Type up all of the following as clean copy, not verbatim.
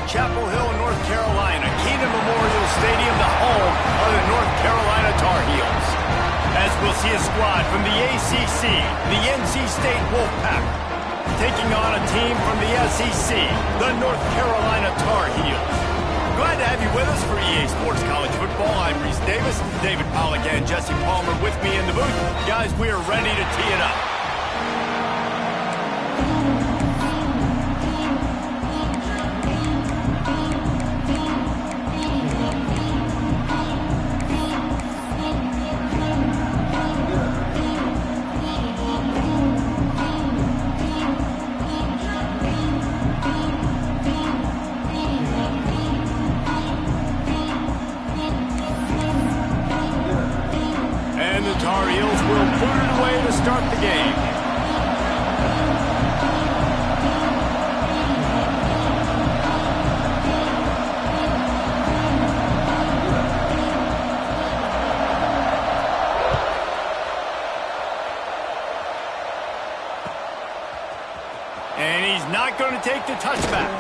Chapel Hill, North Carolina. Keenan Memorial Stadium, the home of the North Carolina Tar Heels. As we'll see a squad from the ACC, the NC State Wolfpack, taking on a team from the SEC, the North Carolina Tar Heels. Glad to have you with us for EA Sports College Football. I'm Reese Davis, David Pollack and Jesse Palmer with me in the booth. Guys, we are ready to tee it up. Tar Heels will put it away to start the game. And he's not going to take the touchback.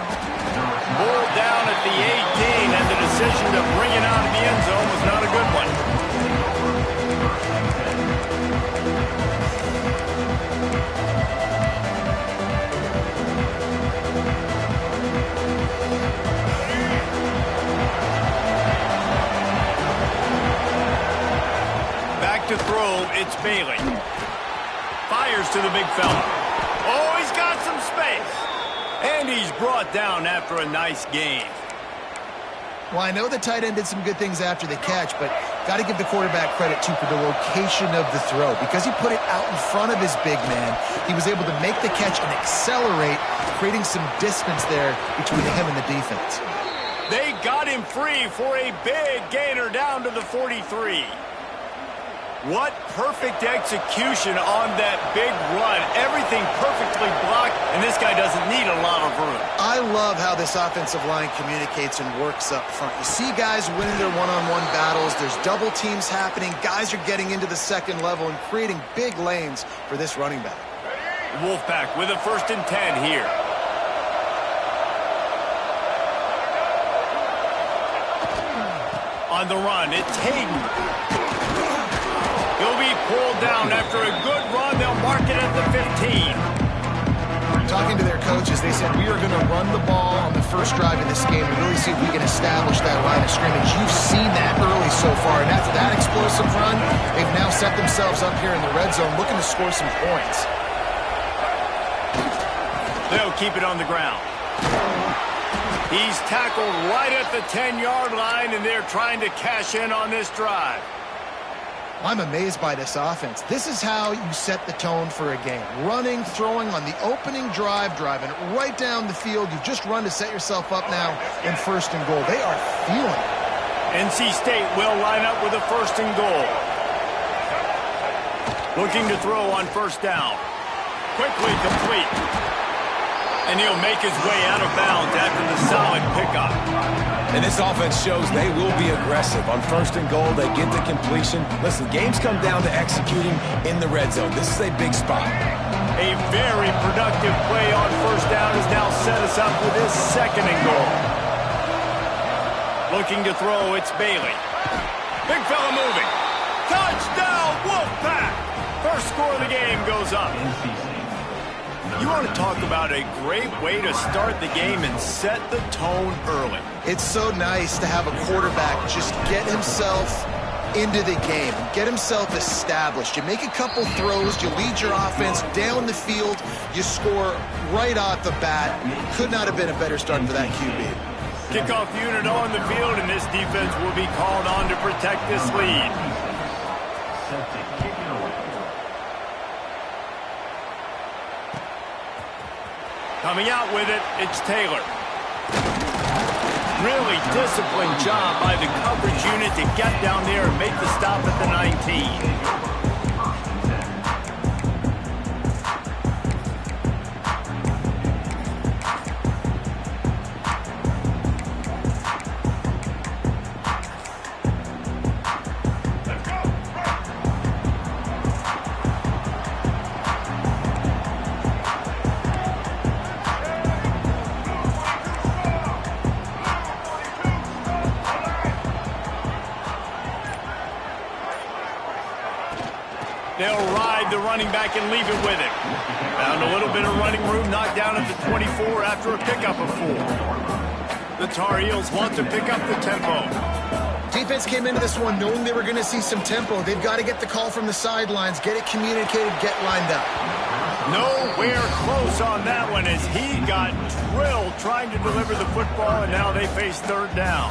Ball down at the 18, and the decision to bring it out of the end zone was not a good one. To throw, it's Bailey. Fires to the big fella. Oh, he's got some space. And he's brought down after a nice gain. Well, I know the tight end did some good things after the catch, but got to give the quarterback credit, too, for the location of the throw. Because he put it out in front of his big man, he was able to make the catch and accelerate, creating some distance there between him and the defense. They got him free for a big gainer down to the 43. What perfect execution on that big run. Everything perfectly blocked, and this guy doesn't need a lot of room. I love how this offensive line communicates and works up front. You see guys winning their one-on-one battles. There's double teams happening. Guys are getting into the second level and creating big lanes for this running back. Wolfpack with a 1st and 10 here. On the run, it's Hayden. He'll be pulled down after a good run. They'll mark it at the 15. Talking to their coaches, they said we are going to run the ball on the first drive of this game and really see if we can establish that line of scrimmage. You've seen that early so far, and after that explosive run, they've now set themselves up here in the red zone looking to score some points. They'll keep it on the ground. He's tackled right at the 10-yard line, and they're trying to cash in on this drive. I'm amazed by this offense. This is how you set the tone for a game. Running, throwing on the opening drive, driving it right down the field. You've just run to set yourself up now in 1st and goal. They are feeling it. NC State will line up with a 1st and goal. Looking to throw on 1st down. Quickly complete. And he'll make his way out of bounds after the solid pickup. And this offense shows they will be aggressive. On 1st and goal, they get the completion. Listen, games come down to executing in the red zone. This is a big spot. A very productive play on 1st down has now set us up with his 2nd and goal. Looking to throw, it's Bailey. Big fella moving. Touchdown, Wolfpack! First score of the game goes up. You want to talk about a great way to start the game and set the tone early. It's so nice to have a quarterback just get himself into the game, get himself established. You make a couple throws, you lead your offense down the field, you score right off the bat. Could not have been a better start for that QB. Kickoff unit on the field, and this defense will be called on to protect this lead. Coming out with it, it's Taylor. Really disciplined job by the coverage unit to get down there and make the stop at the 19. the running back and leave it with him. Found a little bit of running room, knocked down at the 24 after a pickup of 4. The Tar Heels want to pick up the tempo. Defense came into this one knowing they were going to see some tempo. They've got to get the call from the sidelines, get it communicated, get lined up. Nowhere close on that one as he got drilled trying to deliver the football, and now they face third down.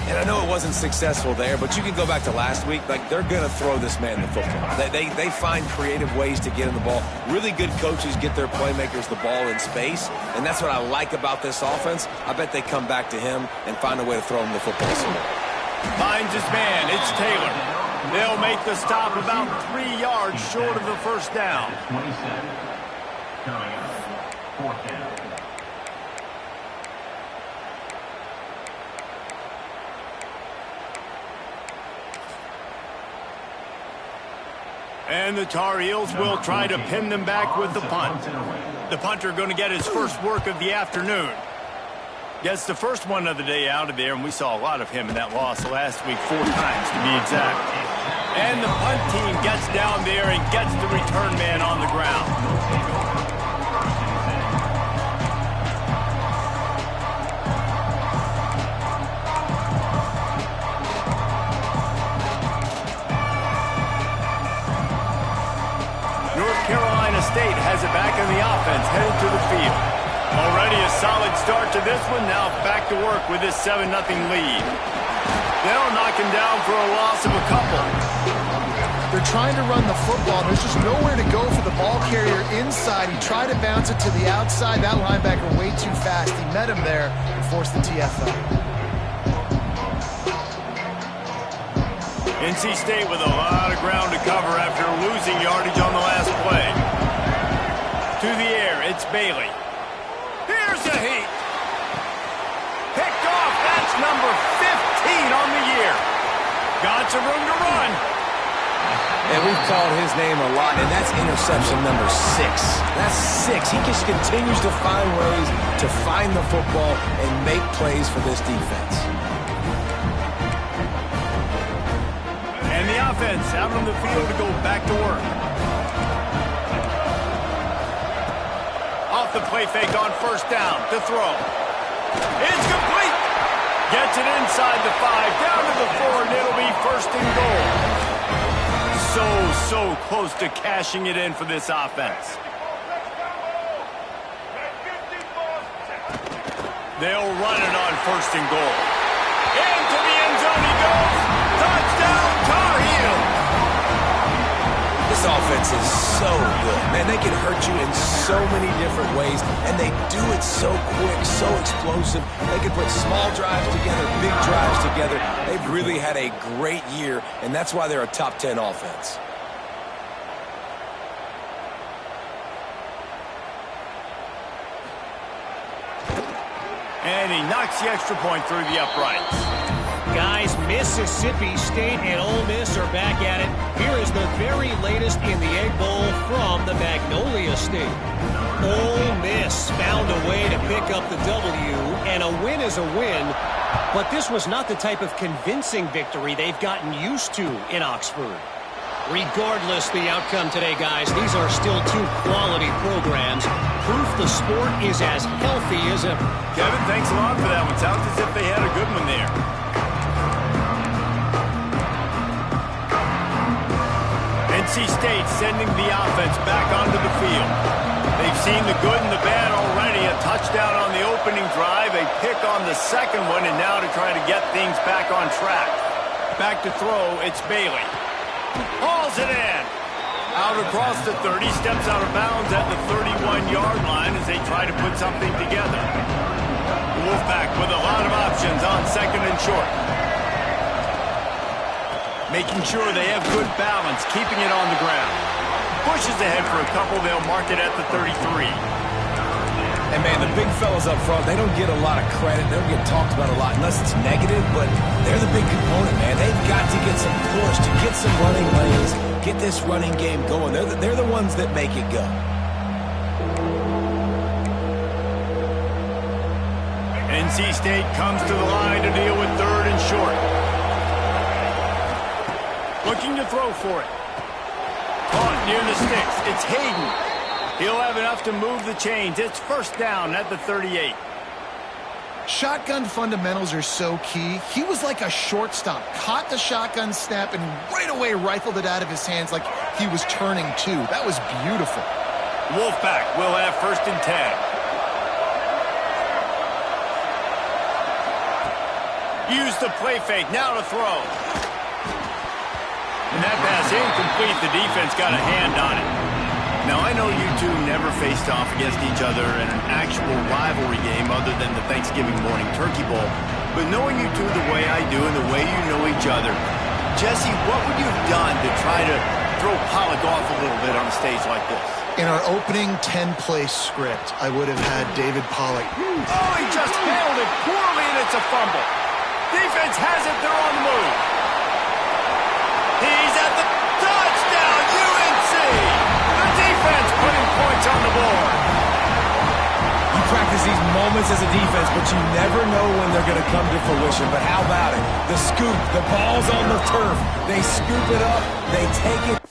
And I know it wasn't successful there, but you can go back to last week. Like, they're going to throw this man the football. They find creative ways to get him the ball. Really good coaches get their playmakers the ball in space, and that's what I like about this offense. I bet they come back to him and find a way to throw him the football somewhere. Finds his man. It's Taylor. They'll make the stop about 3 yards short of the first down. 27. Coming up, fourth down. And the Tar Heels will try to pin them back with the punt. The punter going to get his first work of the afternoon. Gets the first one of the day out of there, and we saw a lot of him in that loss last week, 4 times to be exact. And the punt team gets down there and gets the return man on the ground. North Carolina State has it back in the offense, headed to the field. Already a solid start to this one. Now back to work with this 7-0 lead. They'll knock him down for a loss of a couple. They're trying to run the football. There's just nowhere to go for the ball carrier inside. He tried to bounce it to the outside. That linebacker way too fast. He met him there and forced the TFL. NC State with a lot of ground to cover after losing yardage on the last play. To the air, it's Bailey. Here's a heat. Picked off. That's number 15 on the year. Got some room to run. And we've called his name a lot, and that's interception number 6. That's 6. He just continues to find ways to find the football and make plays for this defense. And the offense out on the field to go back to work. Off the play fake on first down to throw. It's complete. Gets it inside the 5, down to the 4, and it'll be first and goal. So close to cashing it in for this offense. They'll run it on first and goal. Into the end zone he goes. Touchdown, Tar Heels. This offense is so good. Man, they can hurt you in so many different ways, and they do it so quick, so explosive. They can put small drives together, big drives together. They've really had a great year, and that's why they're a top 10 offense. And he knocks the extra point through the uprights. Guys, Mississippi State and Ole Miss are back at it. Here is the very latest in the Egg Bowl from the Magnolia State. Ole Miss found a way to pick up the W, and a win is a win. But this was not the type of convincing victory they've gotten used to in Oxford. Regardless the outcome today, guys, these are still 2 quality programs. Proof the sport is as healthy as ever. Kevin, thanks a lot for that one. Sounds as if they had a good one there. NC State sending the offense back onto the field. They've seen the good and the bad already. A touchdown on the opening drive, a pick on the second one, and now to try to get things back on track. Back to throw, it's Bailey. Hauls it in. Out across the 30, steps out of bounds at the 31-yard line as they try to put something together. Wolfpack with a lot of options on second and short. Making sure they have good balance, keeping it on the ground. Pushes ahead for a couple, they'll mark it at the 33. And, man, the big fellas up front, they don't get a lot of credit. They don't get talked about a lot unless it's negative, but they're the big component, man. They've got to get some push, to get some running lanes, get this running game going. They're the ones that make it go. NC State comes to the line to deal with third and short. Looking to throw for it. Caught near the sticks. It's Hayden. He'll have enough to move the chains. It's first down at the 38. Shotgun fundamentals are so key. He was like a shortstop, caught the shotgun snap and right away rifled it out of his hands like he was turning two. That was beautiful. Wolfpack will have first and 10. Use the play fake, now to throw. And that pass incomplete. The defense got a hand on it. Now, I know you two never faced off against each other in an actual rivalry game other than the Thanksgiving morning turkey bowl. But knowing you two the way I do and the way you know each other, Jesse, what would you have done to try to throw Pollock off a little bit on a stage like this? In our opening 10-play script, I would have had David Pollock. Oh, he just handled it poorly, and it's a fumble. Defense has it. They're on the move. He's at the touchdown, UNC! The defense putting points on the board. You practice these moments as a defense, but you never know when they're going to come to fruition. But how about it? The scoop, the ball's on the turf. They scoop it up. They take it.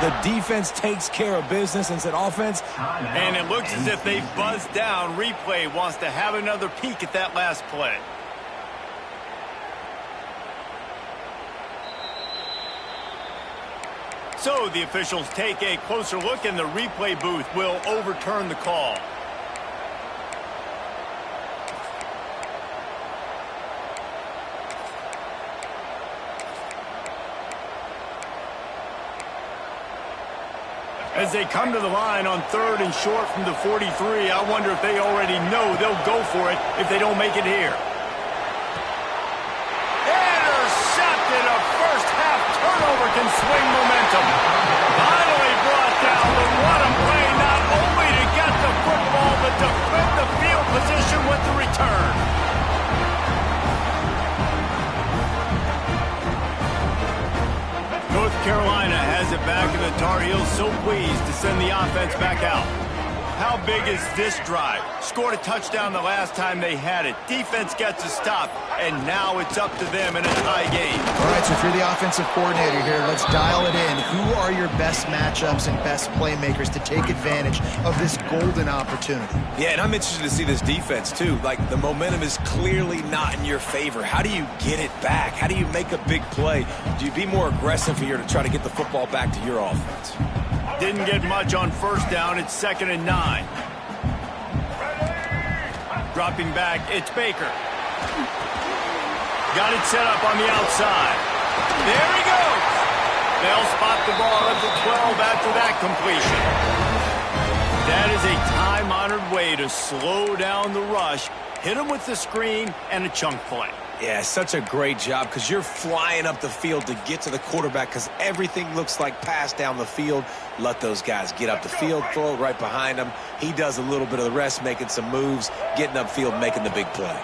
The defense takes care of business and said offense. And it looks as if they've buzzed down. Replay wants to have another peek at that last play. So the officials take a closer look, and the replay booth will overturn the call. As they come to the line on 3rd and short from the 43, I wonder if they already know they'll go for it if they don't make it here. Intercepted. A first-half turnover can swing momentum. Finally brought down, but what a play, not only to get the football, but to flip the field position with the return. North Carolina has it back, and the Tar Heels so pleased to send the offense back out. How big is this drive? Scored a touchdown the last time they had it. Defense gets a stop, and now it's up to them in a tie game. All right, so if you're the offensive coordinator here, let's dial it in. Who are your best matchups and best playmakers to take advantage of this golden opportunity? Yeah, and I'm interested to see this defense, too. Like, the momentum is clearly not in your favor. How do you get it back? How do you make a big play? Do you be more aggressive here to try to get the football back to your offense? Didn't get much on first down. It's 2nd and 9. Dropping back, it's Baker. Got it set up on the outside. There he goes. They'll spot the ball at the 12 after that completion. That is a time-honored way to slow down the rush, hit him with the screen, and a chunk play. Yeah, such a great job because you're flying up the field to get to the quarterback because everything looks like pass down the field. Let those guys get up the field, throw it right behind him. He does a little bit of the rest, making some moves, getting upfield, making the big play.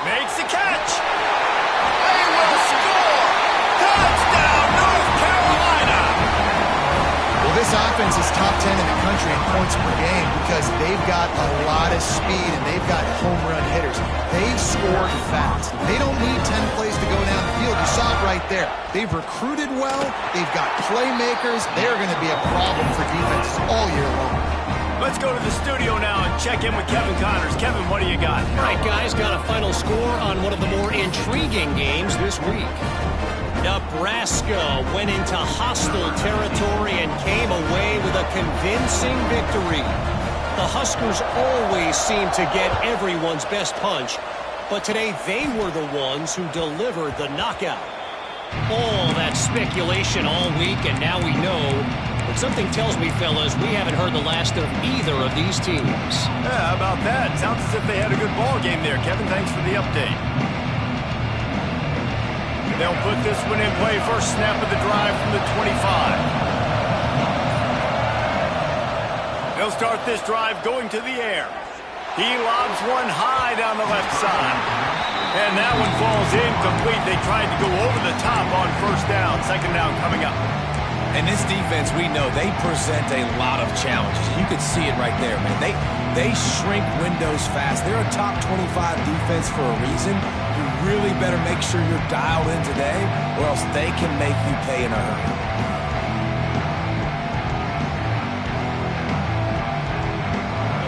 Makes the catch. They will score. Touchdown, North Carolina. Well, this offense is top 10 in the country in points per game because they've got a lot of speed and they've got home run hitters. They scored fast. They don't need 10 plays to go down the field. You saw it right there. They've recruited well. They've got playmakers. They're going to be a problem for defenses all year long. Let's go to the studio now and check in with Kevin Connors. Kevin, what do you got? All right, guys, got a final score on one of the more intriguing games this week. Nebraska went into hostile territory and came away with a convincing victory. The Huskers always seem to get everyone's best punch, but today they were the ones who delivered the knockout. All that speculation all week, and now we know. But something tells me, fellas, we haven't heard the last of either of these teams. Yeah, how about that? Sounds as if they had a good ball game there. Kevin, thanks for the update. They'll put this one in play. First snap of the drive from the 25. They'll start this drive going to the air. He lobs one high down the left side. And that one falls incomplete. They tried to go over the top on first down. Second down coming up. And this defense, we know, they present a lot of challenges. You can see it right there, man. They shrink windows fast. They're a top 25 defense for a reason. You really better make sure you're dialed in today, or else they can make you pay in a hurry.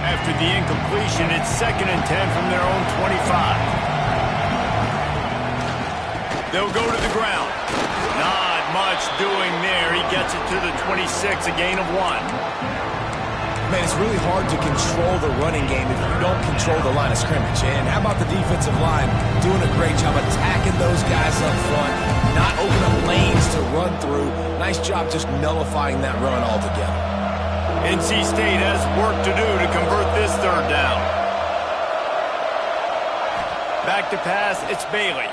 After the incompletion, it's 2nd and 10 from their own 25. They'll go to the ground. Not much doing there. He gets it to the 26, a gain of 1. Man, it's really hard to control the running game if you don't control the line of scrimmage. And how about the defensive line doing a great job attacking those guys up front, not opening up lanes to run through. Nice job just nullifying that run altogether. NC State has work to do to convert this 3rd down. Back to pass, it's Bailey.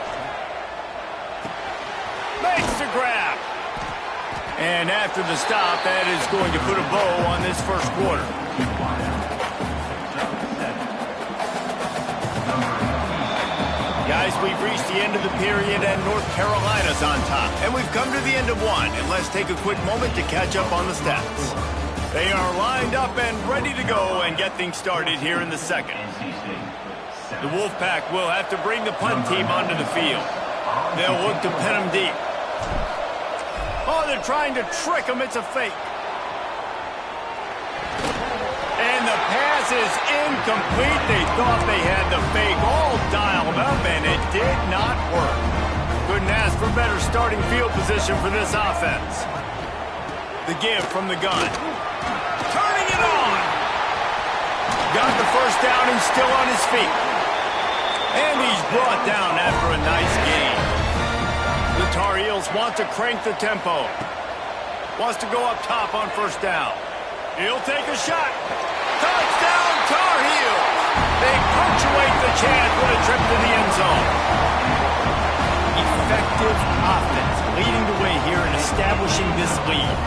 Makes the grab. And after the stop, that is going to put a bow on this first quarter. Guys, we've reached the end of the period and North Carolina's on top. And we've come to the end of one. And let's take a quick moment to catch up on the stats. They are lined up and ready to go and get things started here in the 2nd. The Wolfpack will have to bring the punt team onto the field. They'll look to pin them deep. Oh, they're trying to trick him. It's a fake. And the pass is incomplete. They thought they had the fake all dialed up, and it did not work. Couldn't ask for better starting field position for this offense. The give from the gun. Turning it on. Got the first down and still on his feet. And he's brought down after a nice gain. The Tar Heels want to crank the tempo. Wants to go up top on first down. He'll take a shot. Touchdown, Tar Heels! They punctuate the chance with a trip to the end zone. Effective offense leading the way here and establishing this lead.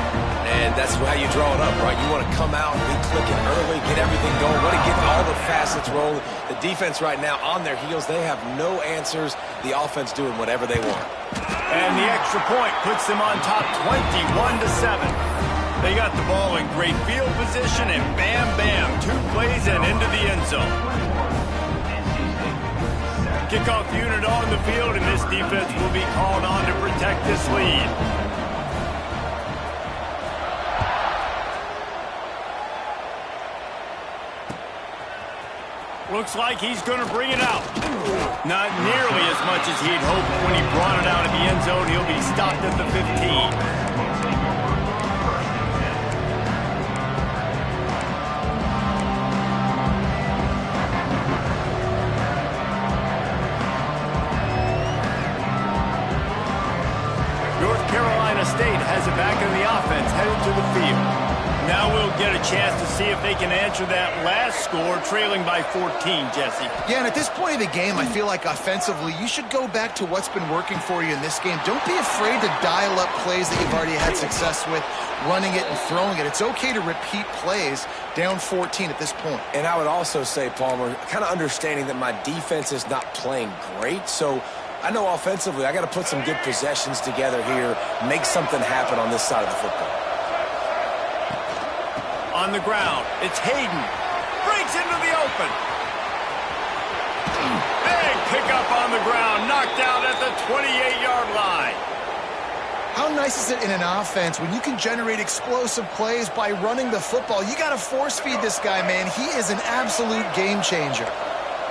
And that's how you draw it up, right? You want to come out, be clicking early, get everything going, want to get all the facets rolling. The defense right now on their heels, they have no answers. The offense doing whatever they want. And the extra point puts them on top 21-7. They got the ball in great field position, and bam, bam, 2 plays and into the end zone. Kickoff unit on the field, and this defense will be called on to protect this lead. Looks like he's going to bring it out. Not nearly as much as he'd hoped when he brought it out of the end zone. He'll be stopped at the 15. North Carolina State has it back in the offense, headed to the field. Now we'll get a chance to see if they can answer that last score, trailing by 14, Jesse. Yeah, and at this point of the game, I feel like offensively, you should go back to what's been working for you in this game. Don't be afraid to dial up plays that you've already had success with, running it and throwing it. It's okay to repeat plays down 14 at this point. And I would also say, Palmer, kind of understanding that my defense is not playing great, so I know offensively I got to put some good possessions together here, make something happen on this side of the football. On the ground, it's Hayden. Breaks into the open. Big pickup on the ground, knocked out at the 28-yard line. How nice is it in an offense when you can generate explosive plays by running the football? You got to force feed this guy, man. He is an absolute game changer.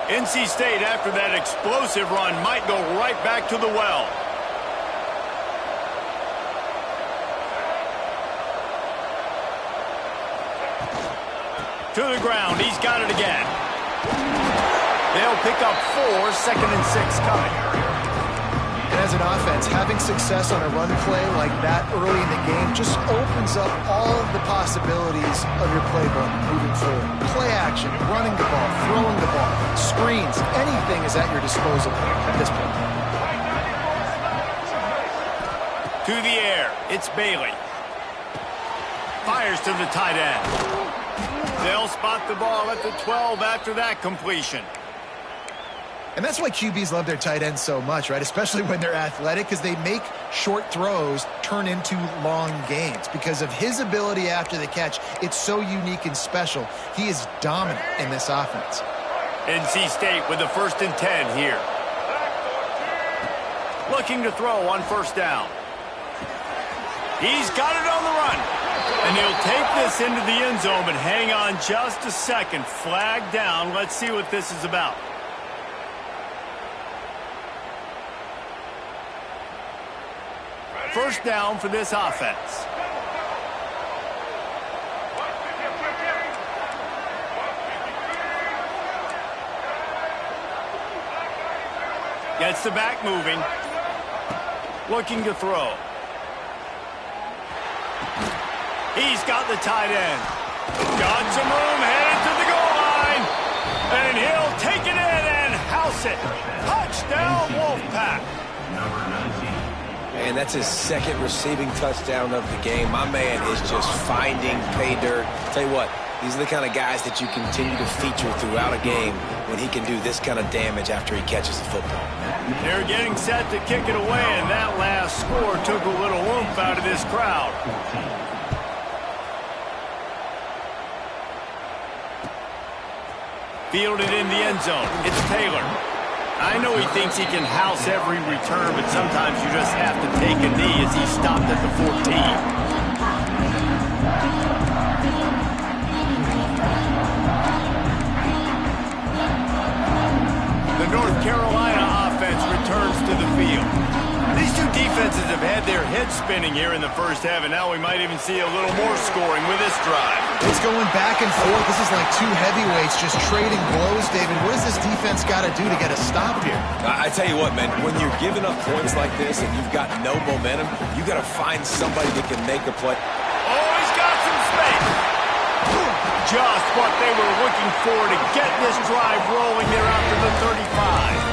NC State, after that explosive run, might go right back to the well. To the ground, he's got it again. They'll pick up 4, 2nd and 6 coming. And as an offense, having success on a run play like that early in the game just opens up all of the possibilities of your playbook moving forward. Play action, running the ball, throwing the ball, screens, anything is at your disposal at this point. To the air, it's Bailey. Fires to the tight end. They'll spot the ball at the 12 after that completion. And that's why QBs love their tight ends so much, right? Especially when they're athletic, because they make short throws turn into long gains. Because of his ability after the catch, it's so unique and special. He is dominant in this offense. NC State with the 1st and 10 here. Looking to throw on 1st down. He's got it on the run. And he'll take this into the end zone, but hang on just a second. Flag down. Let's see what this is about. First down for this offense. Gets the back moving. Looking to throw. He's got the tight end. Got some room, headed to the goal line. And he'll take it in and house it. Touchdown, Wolfpack. And that's his 2nd receiving touchdown of the game. My man is just finding pay dirt. Tell you what, these are the kind of guys that you continue to feature throughout a game when he can do this kind of damage after he catches the football. They're getting set to kick it away, and that last score took a little oomph out of this crowd. Fielded in the end zone. It's Taylor. I know he thinks he can house every return, but sometimes you just have to take a knee as he stopped at the 14. The North Carolina offense returns to the field. These two defenses have had their heads spinning here in the 1st half, and now we might even see a little more scoring with this drive. It's going back and forth. This is like two heavyweights just trading blows, David. What does this defense got to do to get a stop here? I tell you what, man, when you're giving up points like this and you've got no momentum, you got to find somebody that can make a play. Oh, he's got some space. Just what they were looking for to get this drive rolling there after the 35.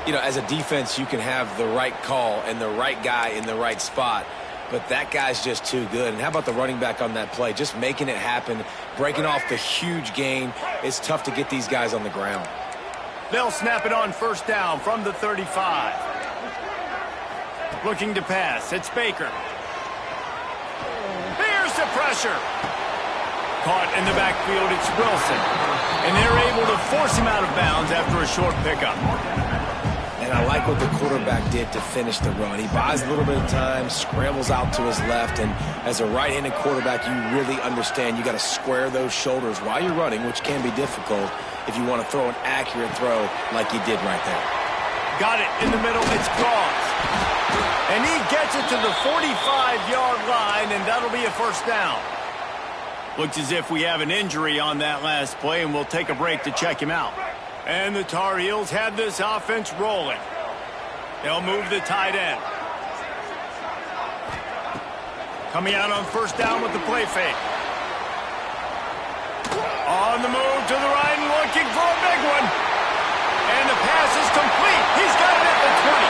You know, as a defense, you can have the right call and the right guy in the right spot, but that guy's just too good. And how about the running back on that play? Just making it happen, breaking off the huge gain. It's tough to get these guys on the ground. They'll snap it on 1st down from the 35. Looking to pass. It's Baker. Here's the pressure. Caught in the backfield, it's Wilson. And they're able to force him out of bounds after a short pickup. And I like what the quarterback did to finish the run. He buys a little bit of time, scrambles out to his left, and as a right-handed quarterback, you really understand you got to square those shoulders while you're running, which can be difficult if you want to throw an accurate throw like he did right there. Got it in the middle, it's Cross. And he gets it to the 45-yard line, and that'll be a 1st down. Looks as if we have an injury on that last play, and we'll take a break to check him out. And the Tar Heels have this offense rolling. They'll move the tight end. Coming out on 1st down with the play fake. On the move to the right and looking for a big one. And the pass is complete. He's got it at the 20.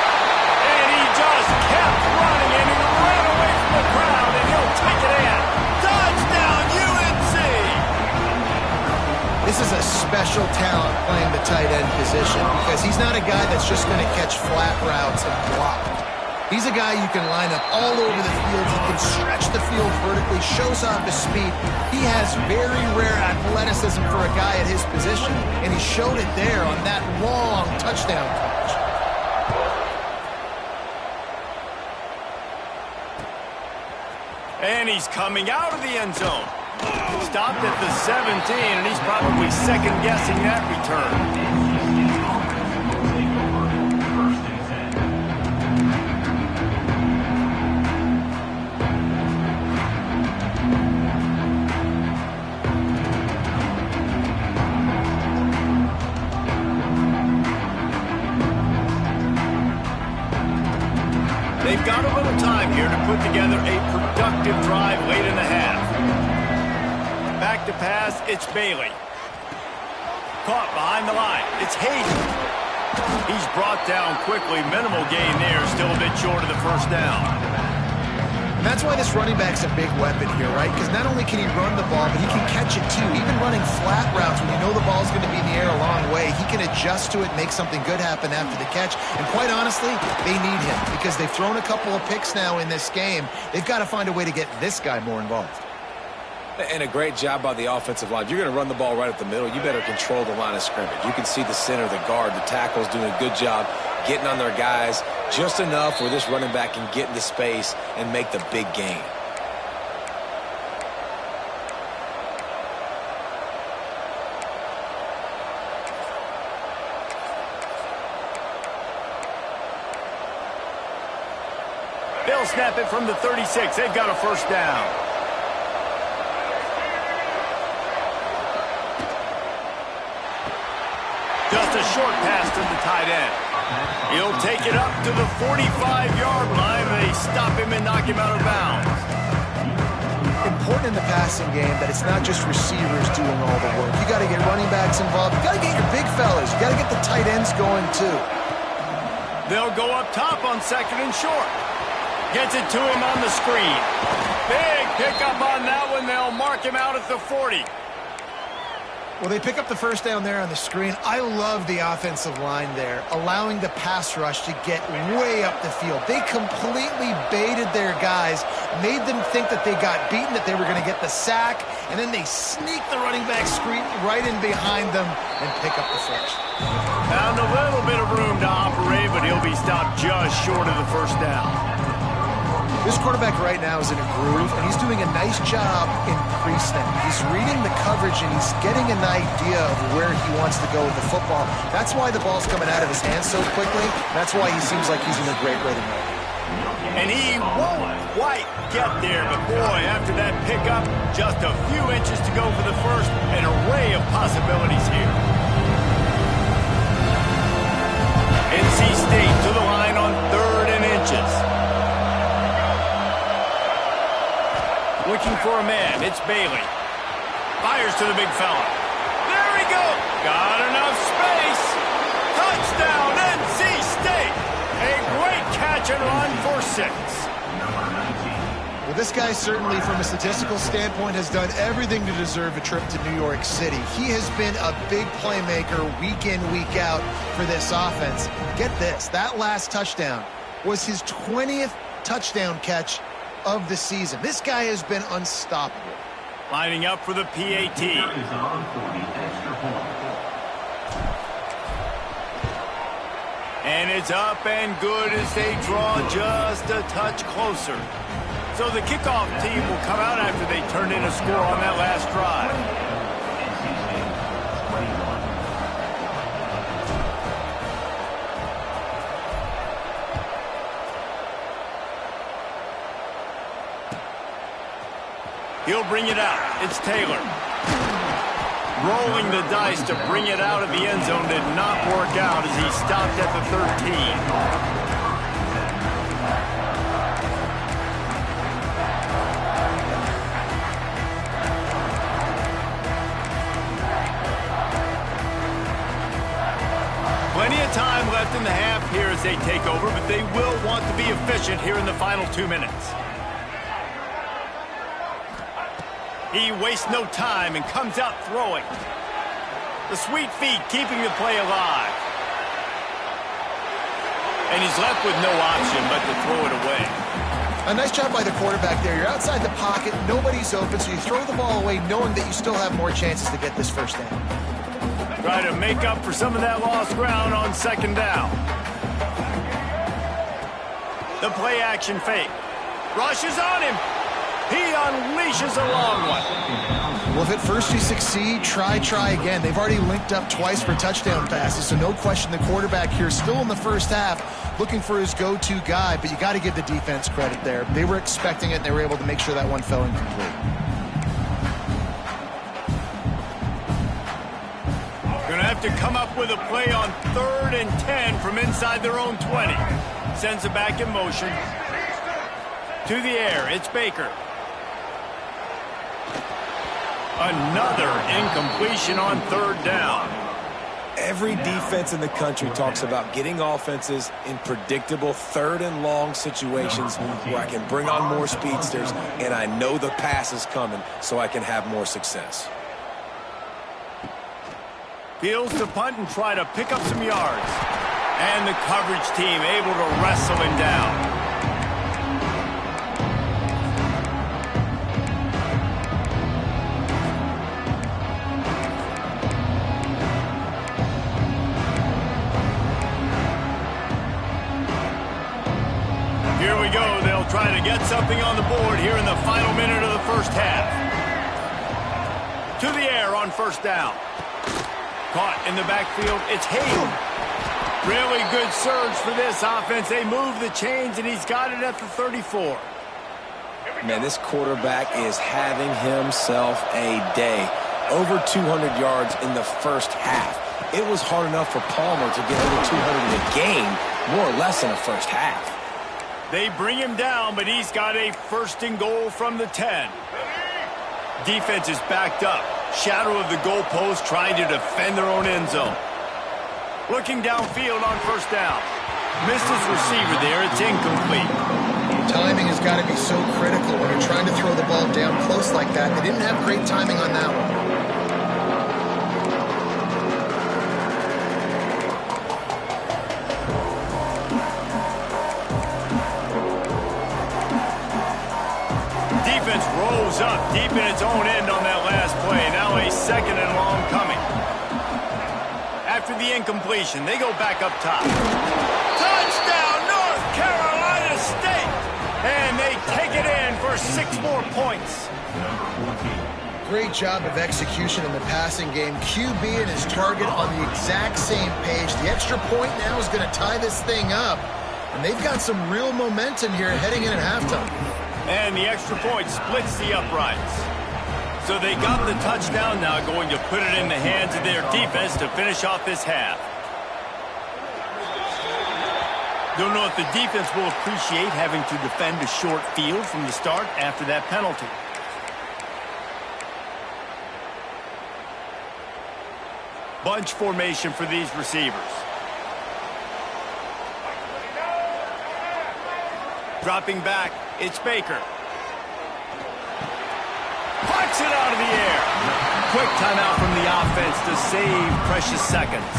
And he just kept running, and he ran away from the crowd, and he'll take it in. Touchdown, UNC! This is a special talent playing the tight end position because he's not a guy that's just going to catch flat routes and block. He's a guy you can line up all over the field. He can stretch the field vertically, shows off his speed. He has very rare athleticism for a guy at his position, and he showed it there on that long touchdown catch. And he's coming out of the end zone. Stopped at the 17, and he's probably second-guessing that return. They've got a little time here to put together a productive drive late in the half. Back to pass, it's Bailey. Caught behind the line, it's Hayden. He's brought down quickly, minimal gain there, still a bit short of the 1st down. And that's why this running back's a big weapon here, right? Because not only can he run the ball, but he can catch it too. Even running flat routes when you know the ball's going to be in the air a long way, he can adjust to it, make something good happen after the catch. And quite honestly, they need him because they've thrown a couple of picks now in this game. They've got to find a way to get this guy more involved. And a great job by the offensive line. If you're going to run the ball right up the middle, you better control the line of scrimmage. You can see the center, the guard, the tackle's doing a good job getting on their guys just enough where this running back can get into space and make the big gain. They'll snap it from the 36. They've got a first down. Just a short pass to the tight end. He'll take it up to the 45-yard line. They stop him and knock him out of bounds. Important in the passing game that it's not just receivers doing all the work. You got to get running backs involved. You got to get your big fellas. You got to get the tight ends going too. They'll go up top on second and short. Gets it to him on the screen. Big pickup on that one. They'll mark him out at the 40. Well, they pick up the first down there on the screen. I love the offensive line there, allowing the pass rush to get way up the field. They completely baited their guys, made them think that they got beaten, that they were going to get the sack, and then they sneak the running back screen right in behind them and pick up the first. Found a little bit of room to operate, but he'll be stopped just short of the first down. This quarterback right now is in a groove, and he's doing a nice job in pre-snap. He's reading the coverage, and he's getting an idea of where he wants to go with the football. That's why the ball's coming out of his hands so quickly. That's why he seems like he's in a great rhythm right now. And he won't quite get there, but boy, after that pickup, just a few inches to go for the first. An array of possibilities here. NC State to the line on 3rd and inches. Looking for a man. It's Bailey. Fires to the big fella. There he goes. Got enough space. Touchdown, NC State. A great catch and run for 6. Well, this guy certainly, from a statistical standpoint, has done everything to deserve a trip to New York City. He has been a big playmaker week in, week out for this offense. Get this. That last touchdown was his 20th touchdown catch of the season. This guy has been unstoppable. Lining up for the PAT. And it's up and good as they draw just a touch closer. So the kickoff team will come out after they turn in a score on that last drive. He'll bring it out. It's Taylor. Rolling the dice to bring it out of the end zone did not work out as he stopped at the 13. Plenty of time left in the half here as they take over, but they will want to be efficient here in the final 2 minutes. He wastes no time and comes out throwing. The sweet feet keeping the play alive. And he's left with no option but to throw it away. A nice job by the quarterback there. You're outside the pocket, nobody's open, so you throw the ball away knowing that you still have more chances to get this first down. Try to make up for some of that lost ground on 2nd down. The play action fake. Rush is on him. He unleashes a long one. Well, if at first you succeed, try again. They've already linked up twice for touchdown passes, so no question the quarterback here still in the first half looking for his go-to guy, but you got to give the defense credit there. They were expecting it, and they were able to make sure that one fell incomplete. Going to have to come up with a play on 3rd and 10 from inside their own 20. Sends it back in motion. To the air, it's Baker. Another incompletion on 3rd down. Every defense in the country talks about getting offenses in predictable third and long situations where I can bring on more speedsters and I know the pass is coming so I can have more success. Fields to punt and try to pick up some yards. And the coverage team able to wrestle him down. Here we go. They'll try to get something on the board here in the final minute of the first half. To the air on first down. Caught in the backfield. It's Hayden. Really good surge for this offense. They move the chains, and he's got it at the 34. Man, this quarterback is having himself a day. Over 200 yards in the first half. It was hard enough for Palmer to get over 200 in a game, more or less in the first half. They bring him down, but he's got a first and goal from the 10. Defense is backed up. Shadow of the goalpost trying to defend their own end zone. Looking downfield on first down. Missed his receiver there. It's incomplete. Timing has got to be so critical when you're trying to throw the ball down close like that. They didn't have great timing on that one. Defense rolls up deep in its own end on that last play. Now a second and long coming. After the incompletion, they go back up top. Touchdown, North Carolina State! And they take it in for 6 more points. Great job of execution in the passing game. QB and his target on the exact same page. The extra point now is going to tie this thing up. And they've got some real momentum here heading in at halftime. And the extra point splits the uprights. So they got the touchdown, now going to put it in the hands of their defense to finish off this half. Don't know if the defense will appreciate having to defend a short field from the start after that penalty. Bunch formation for these receivers. Dropping back, it's Baker. Pucks it out of the air. Quick timeout from the offense to save precious seconds.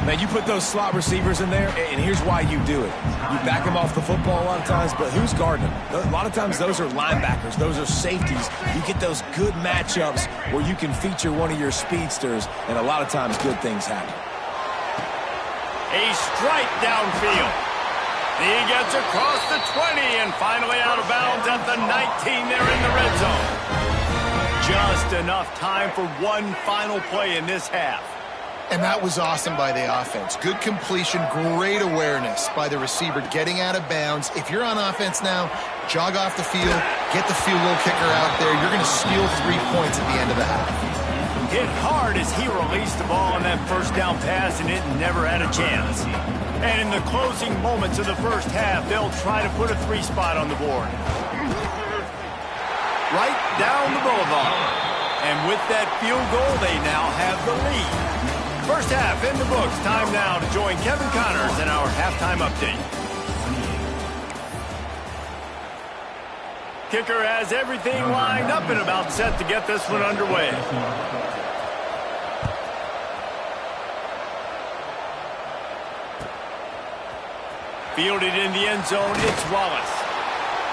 Man, you put those slot receivers in there, and here's why you do it. You back them off the football a lot of times, but who's guarding them? A lot of times those are linebackers. Those are safeties. You get those good matchups where you can feature one of your speedsters, and a lot of times good things happen. A strike downfield. He gets across the 20 and finally out of bounds at the 19 there in the red zone. Just enough time for one final play in this half. And that was awesome by the offense. Good completion, great awareness by the receiver getting out of bounds. If you're on offense now, jog off the field, get the field goal kicker out there. You're going to steal 3 points at the end of the half. Hit hard as he released the ball on that first down pass, and it never had a chance. And in the closing moments of the first half, they'll try to put a 3 spot on the board. Right down the boulevard. And with that field goal, they now have the lead. First half in the books. Time now to join Kevin Connors in our halftime update. Kicker has everything lined up and about set to get this one underway. Fielded in the end zone, it's Wallace.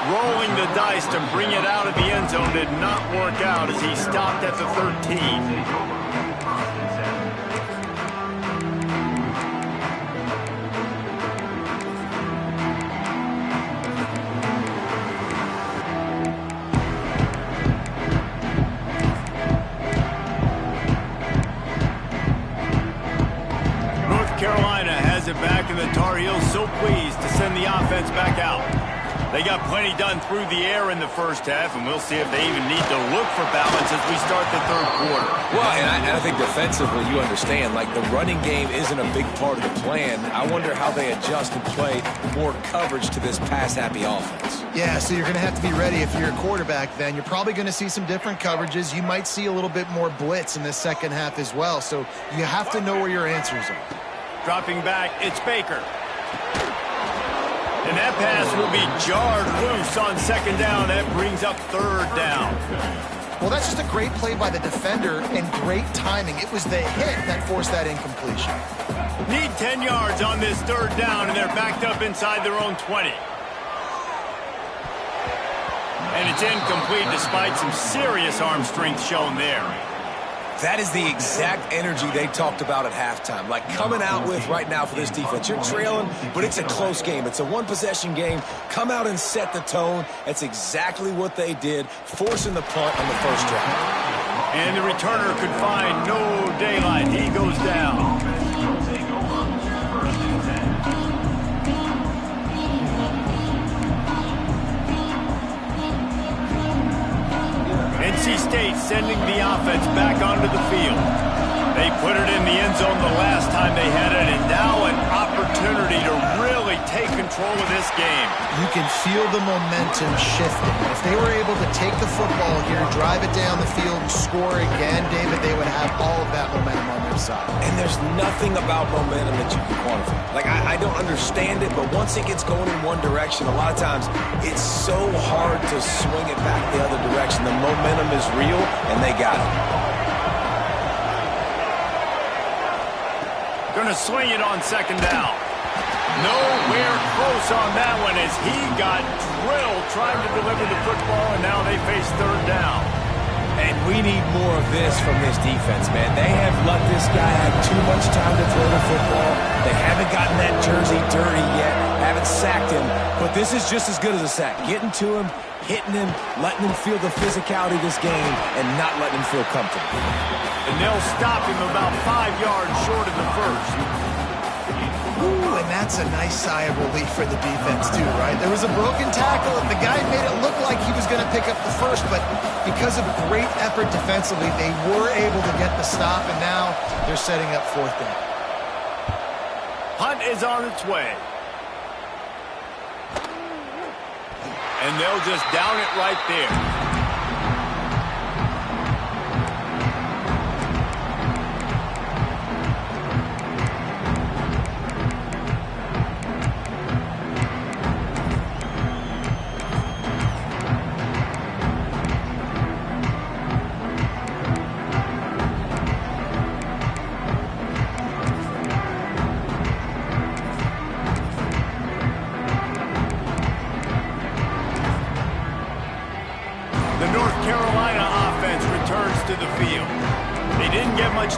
Rolling the dice to bring it out of the end zone did not work out as he stopped at the 13. Carolina has it back, and the Tar Heels so pleased to send the offense back out. They got plenty done through the air in the first half, and we'll see if they even need to look for balance as we start the third quarter. Well, and I think defensively, you understand, like the running game isn't a big part of the plan. I wonder how they adjust and play more coverage to this pass-happy offense. Yeah, so you're going to have to be ready if you're a quarterback then. You're probably going to see some different coverages. You might see a little bit more blitz in the second half as well, so you have to know where your answers are. Dropping back, it's Baker. And that pass will be jarred loose on second down. That brings up third down. Well, that's just a great play by the defender and great timing. It was the hit that forced that incompletion. Need 10 yards on this third down, and they're backed up inside their own 20. And it's incomplete despite some serious arm strength shown there. That is the exact energy they talked about at halftime. Like coming out with right now for this defense. You're trailing, but it's a close game. It's a one-possession game. Come out and set the tone. That's exactly what they did, forcing the punt on the first drive. And the returner could find no daylight. He goes down. NC State sending the offense back onto the field. They put it in the end zone the last time they had it, and now an opportunity to really take control of this game. You can feel the momentum shifting. If they were able to take the football here, drive it down the field, and score again, David, they would have all of that momentum on their side. And there's nothing about momentum that you can quantify. Like, I don't understand it, but once it gets going in one direction, a lot of times it's so hard to swing it back the other direction. The momentum is real, and they got it. Going to swing it on second down. Nowhere close on that one as he got drilled trying to deliver the football, and now they face third down. And we need more of this from this defense, man. They have let this guy have too much time to throw the football. They haven't gotten that jersey dirty yet, haven't sacked him, but this is just as good as a sack. Getting to him, hitting him, letting him feel the physicality of this game, and not letting him feel comfortable. And they'll stop him about 5 yards short of the first. Ooh, and that's a nice sigh of relief for the defense too, right? There was a broken tackle, and the guy made it look like he was going to pick up the first, but because of great effort defensively, they were able to get the stop, and now they're setting up fourth down. Hunt is on its way. And they'll just down it right there.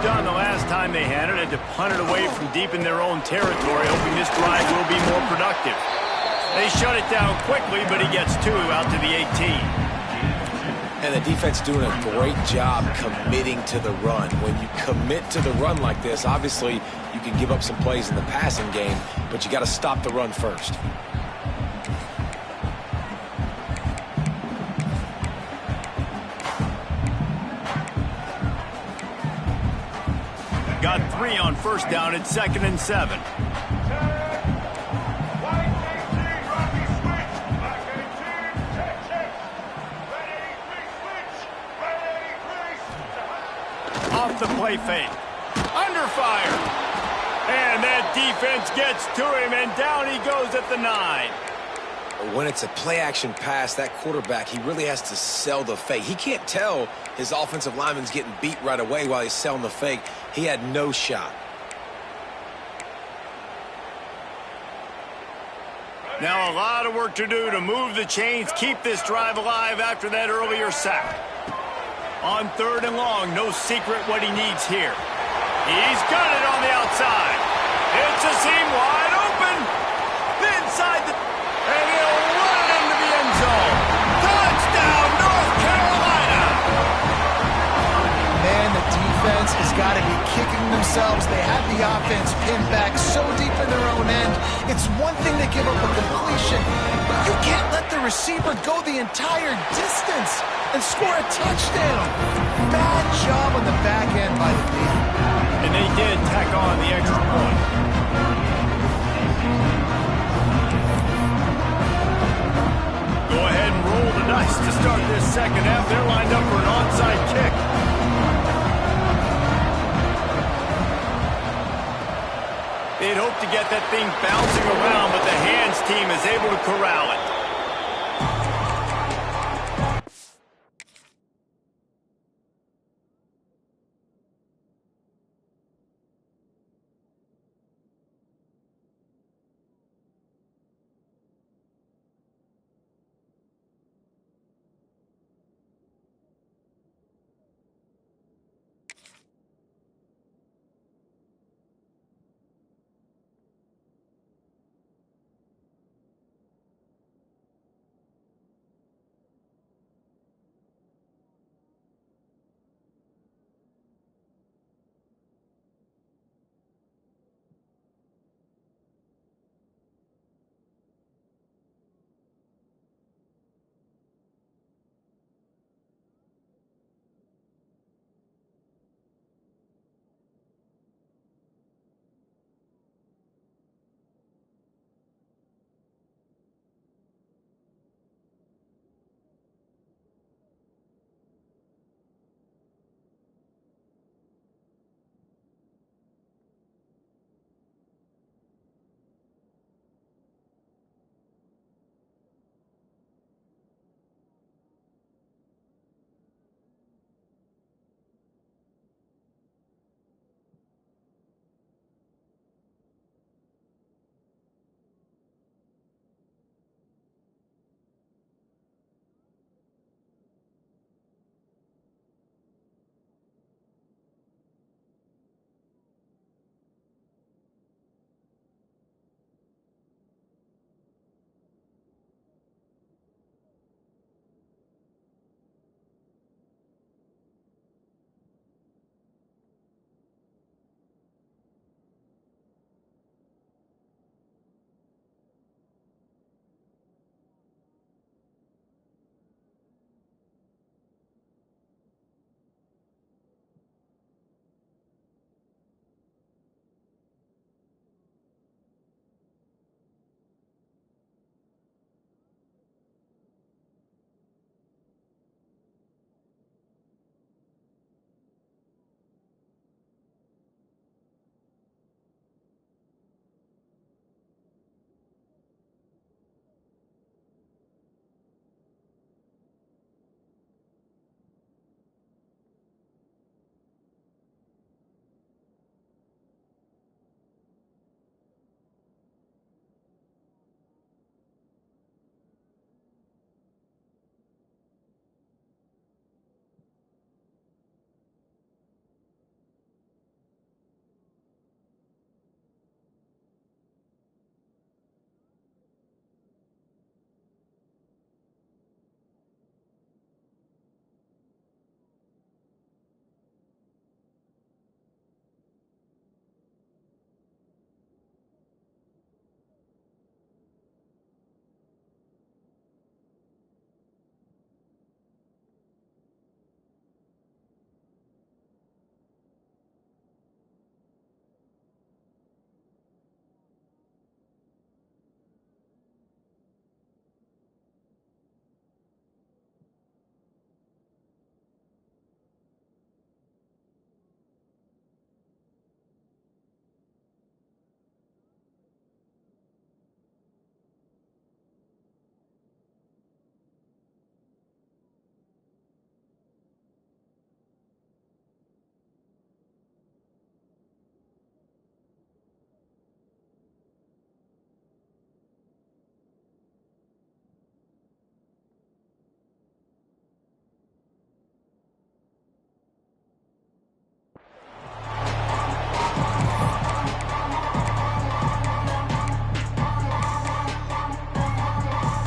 Done the last time they had it, and to punt it away from deep in their own territory, hoping this drive will be more productive. They shut it down quickly, but he gets 2 out to the 18. And the defense doing a great job committing to the run. When you commit to the run like this, obviously you can give up some plays in the passing game, but you got to stop the run first. Got 3 on first down at 2nd and 7. Off the play fake. Under fire. And that defense gets to him, and down he goes at the 9. When it's a play-action pass, that quarterback, he really has to sell the fake. He can't tell his offensive lineman's getting beat right away while he's selling the fake. He had no shot. Now a lot of work to do to move the chains, keep this drive alive after that earlier sack. On 3rd and long, no secret what he needs here. He's got it on the outside. It's a seam wide open. Inside the... And he'll run it into the end zone. Touchdown, North Carolina! Man, the defense has got to be kicking themselves. They had the offense pinned back so deep in their own end. It's one thing to give up a completion. You can't let the receiver go the entire distance and score a touchdown. Bad job on the back end by the D. And they did tack on the extra point. Go ahead and roll the dice to start this second half. They're lined up for an onside kick. They'd hoped to get that thing bouncing around, but the hands team is able to corral it.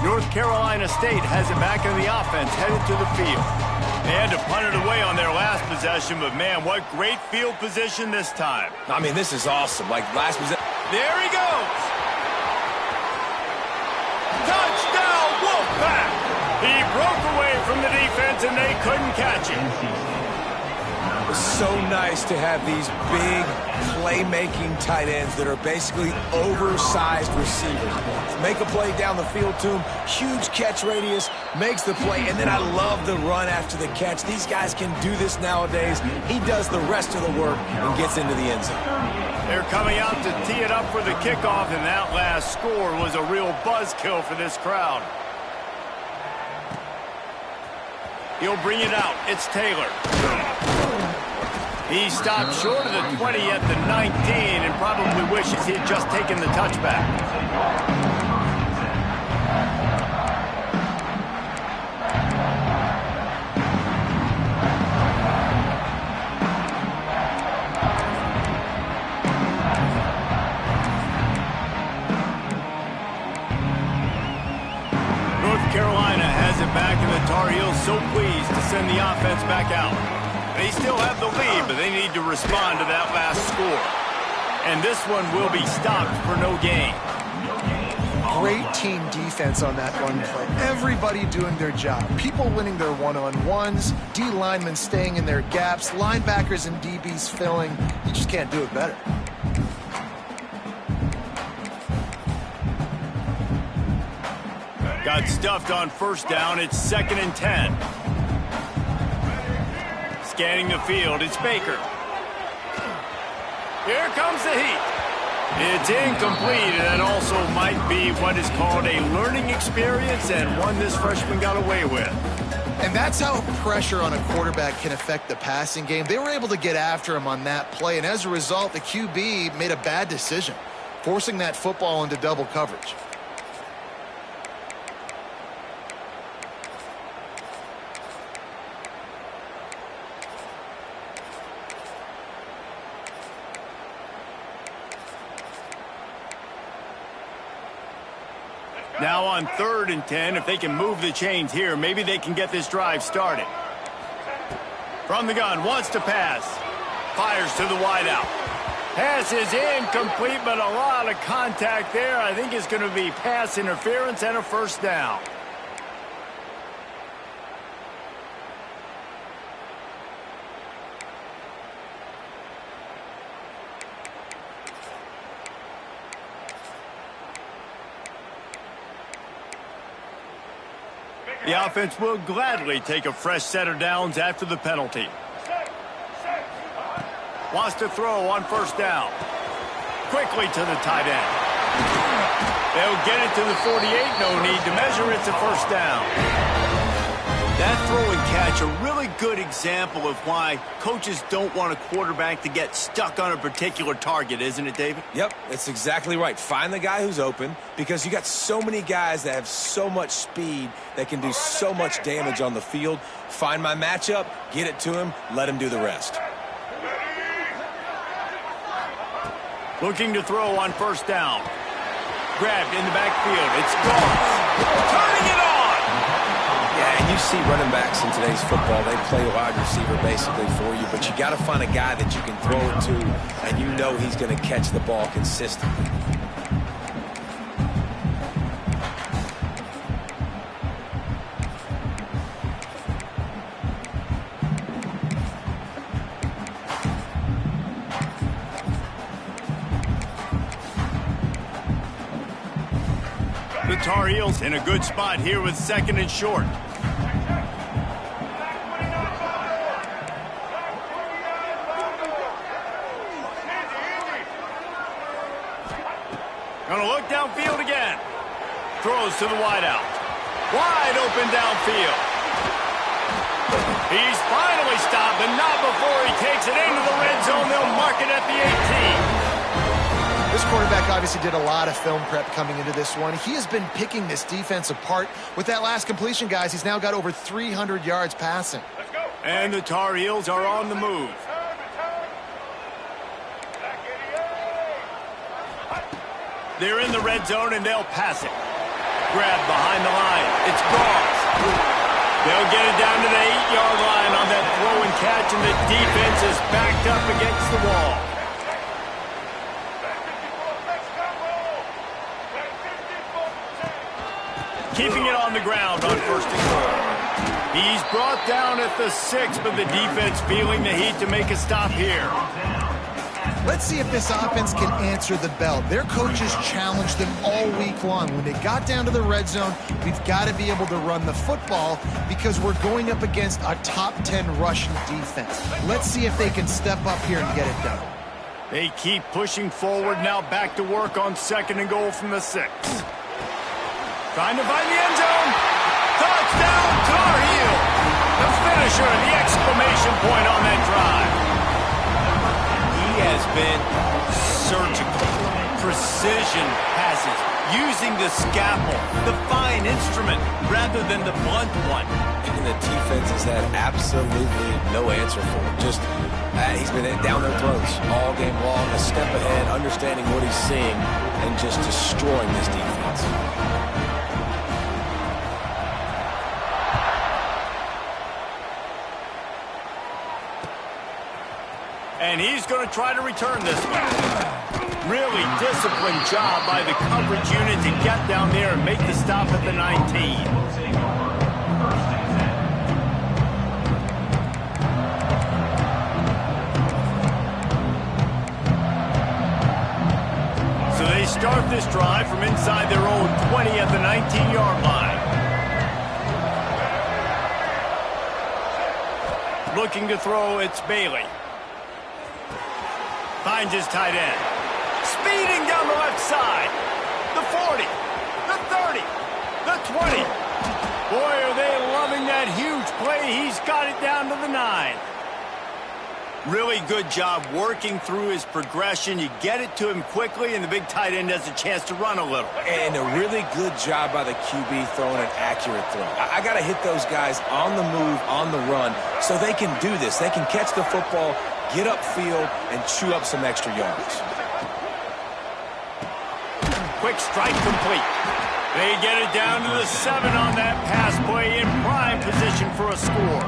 North Carolina State has it back in the offense, headed to the field. They had to punt it away on their last possession, but man, what great field position this time. I mean, this is awesome. Like last possession. There he goes. Touchdown, Wolfpack! He broke away from the defense and they couldn't catch him. It's so nice to have these big playmaking tight ends that are basically oversized receivers. Make a play down the field to him, huge catch radius, makes the play, and then I love the run after the catch. These guys can do this nowadays. He does the rest of the work and gets into the end zone. They're coming out to tee it up for the kickoff, and that last score was a real buzzkill for this crowd. He'll bring it out. It's Taylor. He stopped short of the 20 at the 19 and probably wishes he had just taken the touchback. North Carolina has it back, and the Tar Heels so pleased to send the offense back out. They still have the lead, but they need to respond to that last score. And this one will be stopped for no gain. Great team defense on that run play. Everybody doing their job. People winning their one-on-ones, D linemen staying in their gaps, linebackers and DBs filling. You just can't do it better. Got stuffed on first down. It's 2nd and 10. Scanning the field, it's Baker. Here comes the heat. It's incomplete, and that also might be what is called a learning experience, and one this freshman got away with. And that's how pressure on a quarterback can affect the passing game. They were able to get after him on that play, and as a result, the QB made a bad decision, forcing that football into double coverage. Now on 3rd and 10, if they can move the chains here, maybe they can get this drive started. From the gun, wants to pass. Fires to the wideout. Pass is incomplete, but a lot of contact there. I think it's going to be pass interference and a first down. The offense will gladly take a fresh set of downs after the penalty. Wants to throw on first down. Quickly to the tight end. They'll get it to the 48. No need to measure. It's a first down. That throw and catch, a really good example of why coaches don't want a quarterback to get stuck on a particular target, isn't it, David? Yep, that's exactly right. Find the guy who's open, because you got so many guys that have so much speed that can do so much damage on the field. Find my matchup, get it to him, let him do the rest. Looking to throw on first down. Grabbed in the backfield. It's gone. Turning it on. Yeah, and you see running backs in today's football, they play wide receiver basically for you, but you got to find a guy that you can throw it to, and you know he's going to catch the ball consistently. The Tar Heels in a good spot here with 2nd and short. Gonna look downfield again. Throws to the wideout. Wide open downfield. He's finally stopped, but not before he takes it into the red zone. They'll mark it at the 18. This quarterback obviously did a lot of film prep coming into this one. He has been picking this defense apart. With that last completion, guys, he's now got over 300 yards passing. And the Tar Heels are on the move. They're in the red zone, and they'll pass it. Grab behind the line. It's gone. They'll get it down to the 8-yard line on that throw and catch, and the defense is backed up against the wall. Keeping it on the ground on 1st and goal. He's brought down at the 6, but the defense feeling the heat to make a stop here. Let's see if this offense can answer the bell. Their coaches challenged them all week long. When they got down to the red zone, we've got to be able to run the football because we're going up against a top 10 rushing defense. Let's see if they can step up here and get it done. They keep pushing forward, now back to work on 2nd and goal from the 6. Trying to find the end zone. Touchdown, Tar Heel. The finisher, the exclamation point on that drive. He has been surgical. Precision passes, using the scalpel, the fine instrument, rather than the blunt one. And the defense has had absolutely no answer for him. Just, he's been down their throats all game long, a step ahead, understanding what he's seeing, and just destroying this defense. And he's going to try to return this one. Really disciplined job by the coverage unit to get down there and make the stop at the 19. So they start this drive from inside their own 20 at the 19-yard line. Looking to throw, it's Bailey. Finds his tight end. Speeding down the left side. The 40. The 30. The 20. Boy, are they loving that huge play. He's got it down to the 9. Really good job working through his progression. You get it to him quickly, and the big tight end has a chance to run a little. And a really good job by the QB throwing an accurate throw. I got to hit those guys on the move, on the run, so they can do this. They can catch the football, get upfield, and chew up some extra yards. Quick strike complete. They get it down to the 7 on that pass play, in prime position for a score.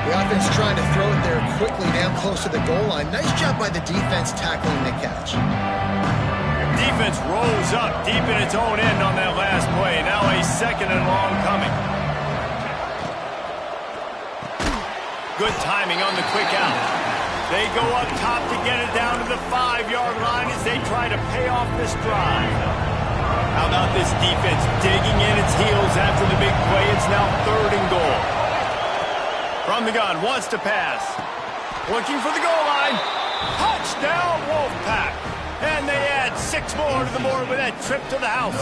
The offense trying to throw it there quickly down close to the goal line. Nice job by the defense tackling the catch. Defense rolls up deep in its own end on that last play. Now a 2nd and long coming. Good timing on the quick out. They go up top to get it down to the 5-yard line as they try to pay off this drive. How about this defense digging in its heels after the big play? It's now 3rd and goal. From the gun, wants to pass. Looking for the goal line. Touchdown, Wolfpack. And they add 6 more to the board with that trip to the house.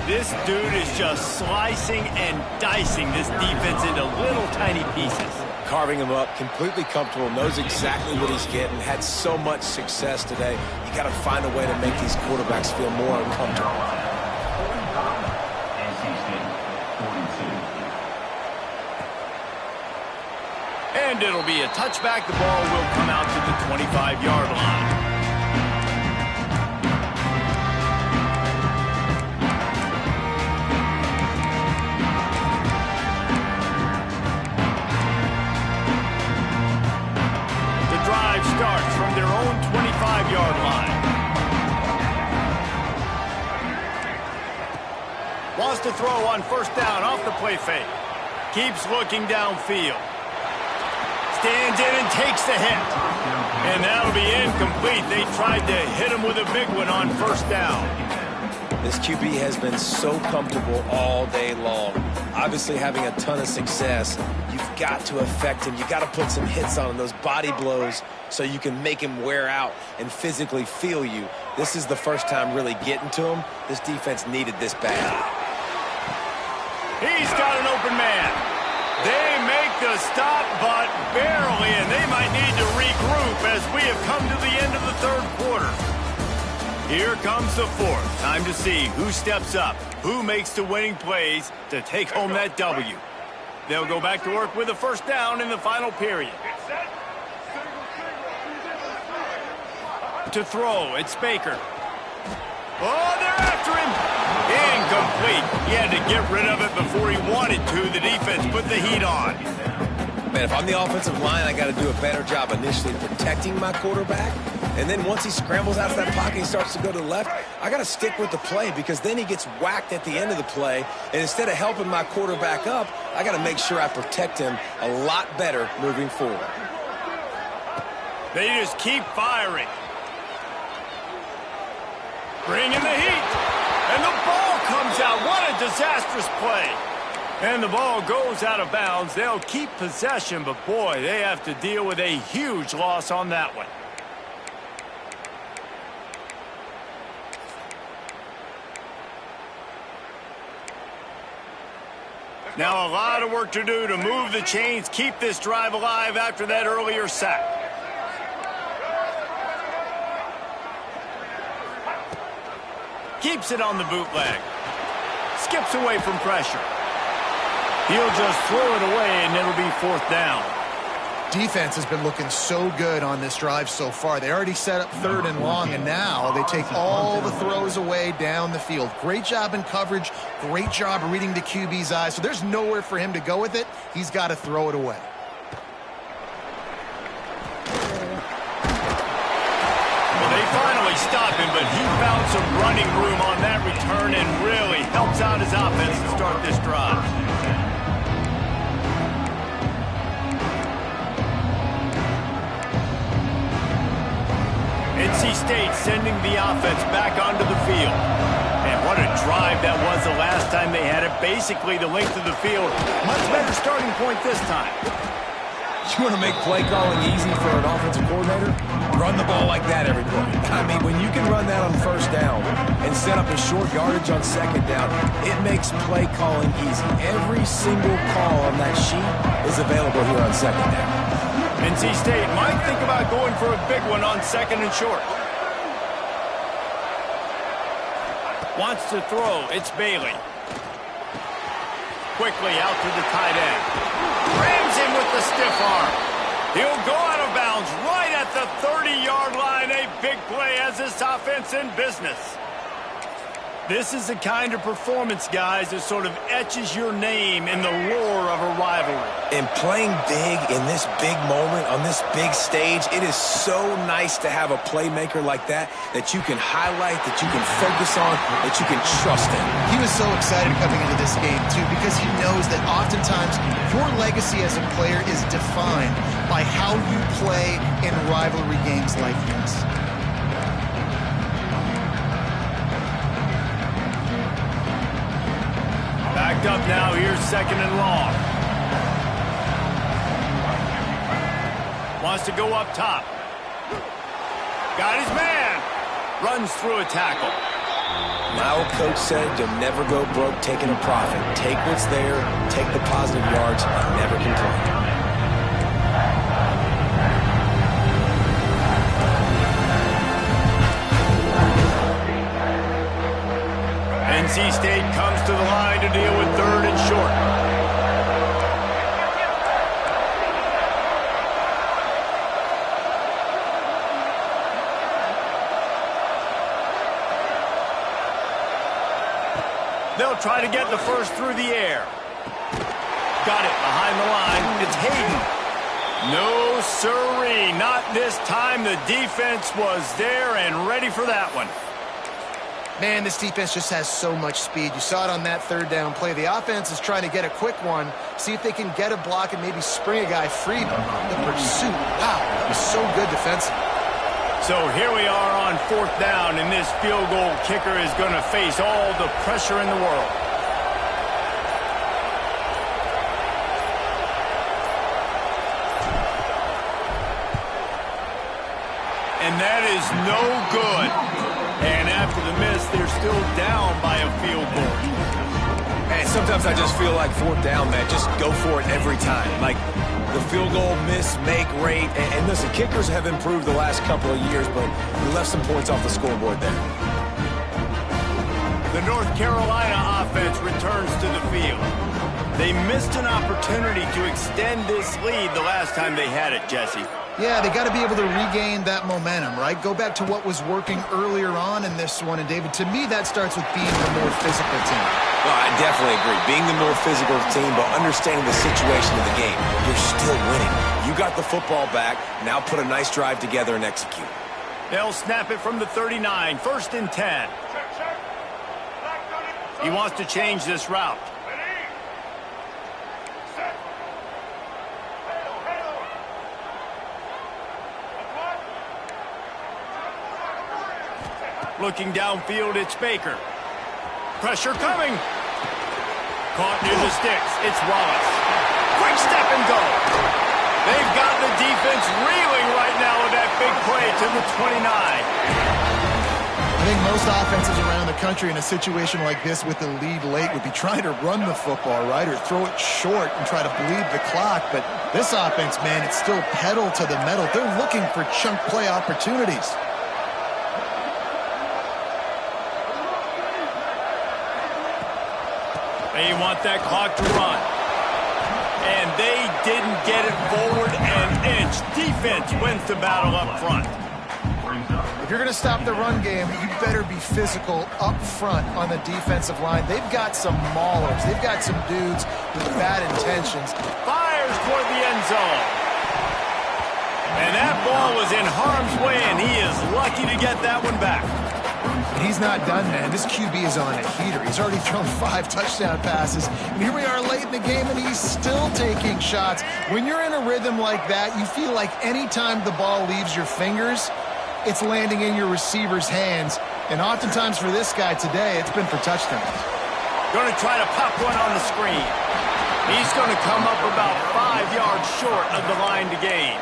This dude is just slicing and dicing this defense into little tiny pieces. Carving him up, completely comfortable, knows exactly what he's getting, had so much success today. You got to find a way to make these quarterbacks feel more uncomfortable. And it'll be a touchback. The ball will come out to the 25-yard line. The drive starts from their own 25-yard line. Wants to throw on 1st down off the play fake. Keeps looking downfield. Stands in and takes the hit. And that'll be incomplete. They tried to hit him with a big one on 1st down. This QB has been so comfortable all day long. Obviously having a ton of success. You've got to affect him. You've got to put some hits on him, those body blows, so you can make him wear out and physically feel you. This is the first time really getting to him. This defense needed this bad. He's got an open man. They make the stop, but barely, and they might need to regroup as we have come to the end of the 3rd quarter. Here comes the 4th. Time to see who steps up, who makes the winning plays to take home that W. They'll go back to work with a 1st down in the final period. To throw, it's Baker. Oh, they're after him. incomplete. He had to get rid of it before he wanted to. The defense put the heat on. Man, if I'm the offensive line, I got to do a better job initially protecting my quarterback. And then once he scrambles out of that pocket, he starts to go to the left, I got to stick with the play because then he gets whacked at the end of the play. And instead of helping my quarterback up, I got to make sure I protect him a lot better moving forward. They just keep firing. Bring in the heat. And the ball comes out. What a disastrous play. And the ball goes out of bounds. They'll keep possession, but boy, they have to deal with a huge loss on that one. Now a lot of work to do to move the chains, keep this drive alive after that earlier sack. Keeps it on the bootleg. Skips away from pressure. He'll just throw it away, and it'll be 4th down. Defense has been looking so good on this drive so far. They already set up 3rd and long, and now they take all the throws away down the field. Great job in coverage. Great job reading the QB's eyes. So there's nowhere for him to go with it. He's got to throw it away. Well, they finally stop him, but he found some running room on that return and really helps out his offense to start this drive. NC State sending the offense back onto the field. And what a drive that was the last time they had it. Basically the length of the field. Much better starting point this time. You want to make play calling easy for an offensive coordinator? Run the ball like that every play. I mean, when you can run that on 1st down and set up a short yardage on 2nd down, it makes play calling easy. Every single call on that sheet is available here on 2nd down. NC State might think about going for a big one on 2nd and short. Wants to throw. It's Bailey. Quickly out to the tight end. Rams him with the stiff arm. He'll go out of bounds right at the 30-yard line. A big play as this offense in business. This is the kind of performance, guys, that sort of etches your name in the roar of a rivalry. And playing big in this big moment, on this big stage, it is so nice to have a playmaker like that you can highlight, that you can focus on, that you can trust in. He was so excited coming into this game, too, because he knows that oftentimes your legacy as a player is defined by how you play in rivalry games like this. Backed up now, here's 2nd and long. Wants to go up top. Got his man. Runs through a tackle. My old coach said you'll never go broke taking a profit. Take what's there, take the positive yards, and never complain. NC State comes to the line to deal with 3rd and short. They'll try to get the first through the air. Got it behind the line. It's Hayden. No siree, not this time. The defense was there and ready for that one. Man, this defense just has so much speed. You saw it on that 3rd down play. The offense is trying to get a quick one, see if they can get a block and maybe spring a guy free. The pursuit, wow, that was so good defensively. So here we are on 4th down, and this field goal kicker is going to face all the pressure in the world. And that is no good. And after the miss, they're still down by a field goal. Man, sometimes I just feel like 4th down, man. Just go for it every time. Like the field goal miss, make rate. And listen, kickers have improved the last couple of years, but we left some points off the scoreboard there. The North Carolina offense returns to the field. They missed an opportunity to extend this lead the last time they had it, Jesse. Yeah, they got to be able to regain that momentum, right? Go back to what was working earlier on in this one. And, David, to me, that starts with being the more physical team. Well, I definitely agree. Being the more physical team, but understanding the situation of the game. You're still winning. You got the football back. Now put a nice drive together and execute. They'll snap it from the 39, 1st and 10. He wants to change this route. Looking downfield, it's Baker. Pressure coming. Caught near the sticks. It's Wallace. Quick step and go. They've got the defense reeling right now with that big play to the 29. I think most offenses around the country in a situation like this with the lead late would be trying to run the football, right, or throw it short and try to bleed the clock. But this offense, man, it's still pedal to the metal. They're looking for chunk play opportunities. They want that clock to run. And they didn't get it forward an inch. Defense wins the battle up front. If you're going to stop the run game, you better be physical up front on the defensive line. They've got some maulers. They've got some dudes with bad intentions. Fires toward the end zone. And that ball was in harm's way, and he is lucky to get that one back. And he's not done, man. This QB is on a heater. He's already thrown 5 touchdown passes. And here we are late in the game, and he's still taking shots. When you're in a rhythm like that, you feel like any time the ball leaves your fingers, it's landing in your receiver's hands. And oftentimes for this guy today, it's been for touchdowns. Going to try to pop one on the screen. He's going to come up about 5 yards short of the line to gain.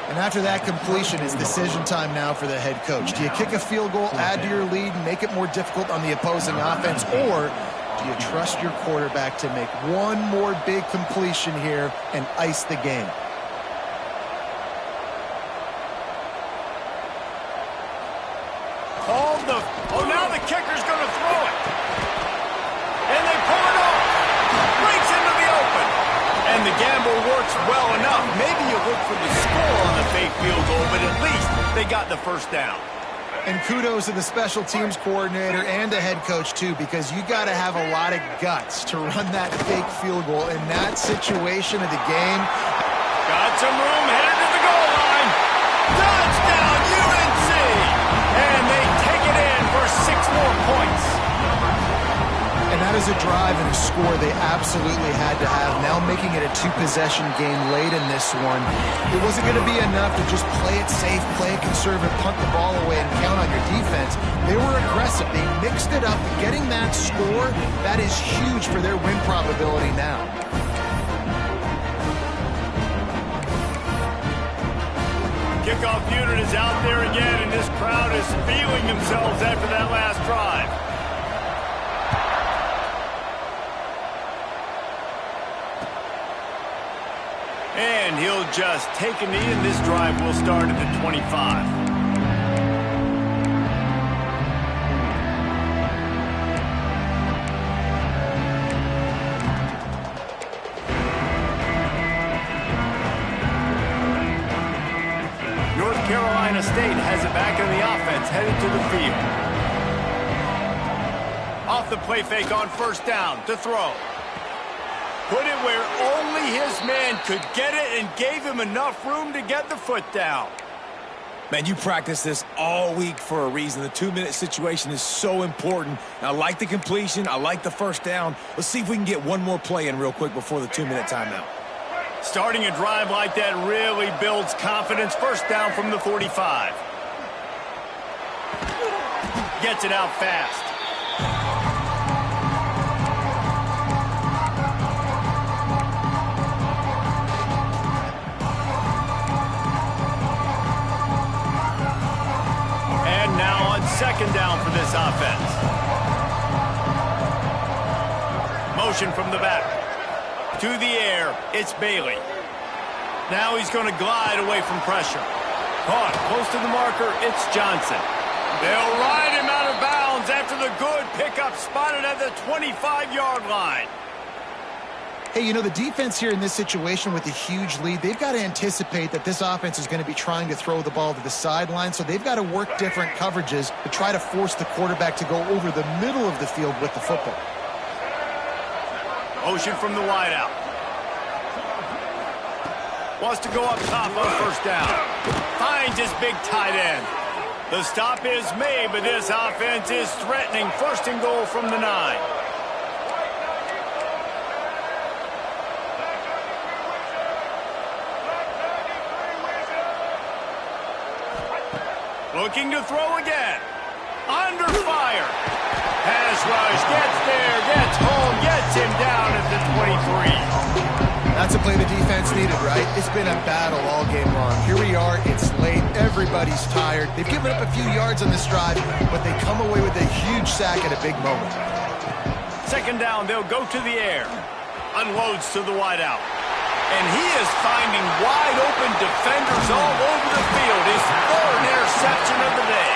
And after that completion, it's decision time now for the head coach. Do you kick a field goal, add to your lead, and make it more difficult on the opposing offense? Or do you trust your quarterback to make one more big completion here and ice the game? Oh, now the kicker's going to throw it. And they pull it off. Breaks into the open. And the gamble works well enough. Maybe you look for the score on the fake field goal, but at least they got the first down. And kudos to the special teams coordinator and the head coach, too, because you got to have a lot of guts to run that fake field goal in that situation of the game. Got some room, headed to the goal line. Touchdown, UNC! And they take it in for 6 more points. And that is a drive and a score they absolutely had to have. Now making it a 2-possession game late in this one. It wasn't going to be enough to just play it safe, play it conservative, punt the ball away, and count on your defense. They were aggressive. They mixed it up. Getting that score, that is huge for their win probability now. Kickoff unit is out there again, and this crowd is feeling themselves after that last drive. And he'll just take a knee, and this drive will start at the 25. North Carolina State has it back in the offense, headed to the field. Off the play fake on 1st down to throw. Put it where only his man could get it and gave him enough room to get the foot down. Man, you practice this all week for a reason. The 2-minute situation is so important. And I like the completion. I like the 1st down. Let's see if we can get one more play in real quick before the 2-minute timeout. Starting a drive like that really builds confidence. 1st down from the 45. Gets it out fast. And now on 2nd down for this offense. Motion from the back. To the air, it's Bailey. Now he's going to glide away from pressure. Caught close to the marker, it's Johnson. They'll ride him out of bounds after the good pickup spotted at the 25-yard line. Hey, you know, the defense here in this situation with a huge lead, they've got to anticipate that this offense is going to be trying to throw the ball to the sideline, so they've got to work different coverages to try to force the quarterback to go over the middle of the field with the football. Motion from the wideout. Wants to go up top on first down. Finds his big tight end. The stop is made, but this offense is threatening first and goal from the 9. Looking to throw again. Under fire. Pass rush. Gets there. Gets home. Gets him down at the 23. That's a play the defense needed, right? It's been a battle all game long. Here we are. It's late. Everybody's tired. They've given up a few yards on this drive, but they come away with a huge sack at a big moment. Second down. They'll go to the air. Unloads to the wideout. And he is finding wide-open defenders all over the field. His third interception of the day.